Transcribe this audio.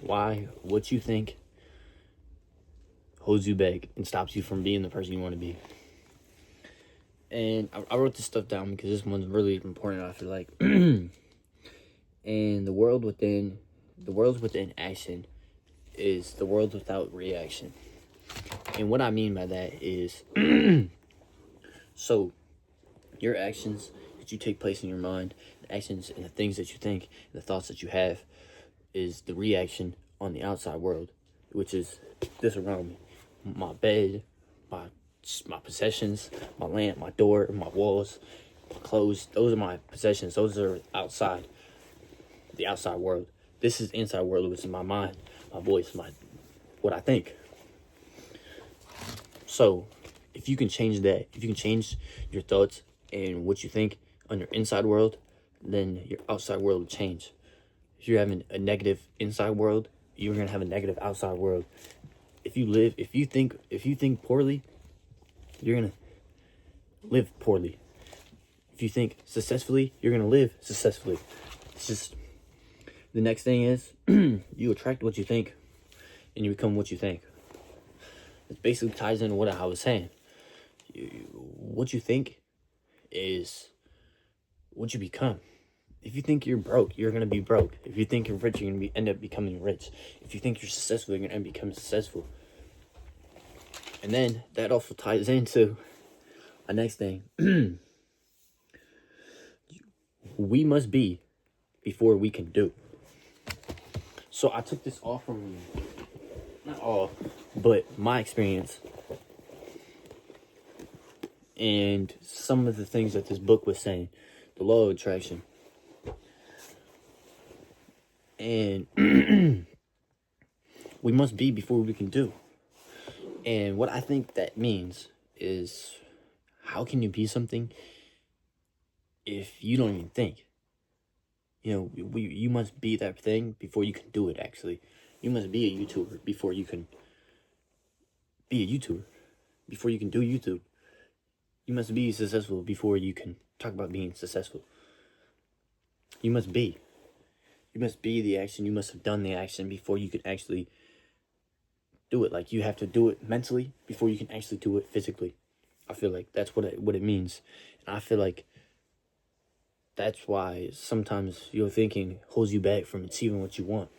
why what you think holds you back and stops you from being the person you want to be. And I wrote this stuff down because this one's really important, I feel like. And the world within action is the world without reaction. And what I mean by that is so your actions that you take place in your mind, the actions and the things that you think, the thoughts that you have, is the reaction on the outside world, which is this around me. My bed, my possessions, my lamp, my door, my walls, my clothes. Those are my possessions. Those are outside, the outside world. This is the inside world, which is my mind, my voice, what I think. So, if you can change that, if you can change your thoughts and what you think on your inside world, then your outside world will change. If you're having a negative inside world, you're gonna have a negative outside world. If you think poorly, you're gonna live poorly. If you think successfully, you're gonna live successfully. It's just, the next thing is you attract what you think and you become what you think. It basically ties into what I was saying. What you think is what you become. If you think you're broke, you're gonna be broke. If you think you're rich, you're gonna end up becoming rich. If you think you're successful, you're gonna become successful. And then that also ties into my next thing. We must be before we can do. So I took this all from, not all, but my experience and some of the things that this book was saying, the law of attraction. And we must be before we can do. And what I think that means is, how can you be something if you don't even think? You must be that thing before you can do it, actually. You must be a YouTuber before you can be a YouTuber. Before you can do YouTube. You must be successful before you can talk about being successful. You must be. You must be the action. You must have done the action before you can actually do it. Like, you have to do it mentally before you can actually do it physically. I feel like that's what it means. And I feel like that's why sometimes your thinking holds you back from achieving what you want.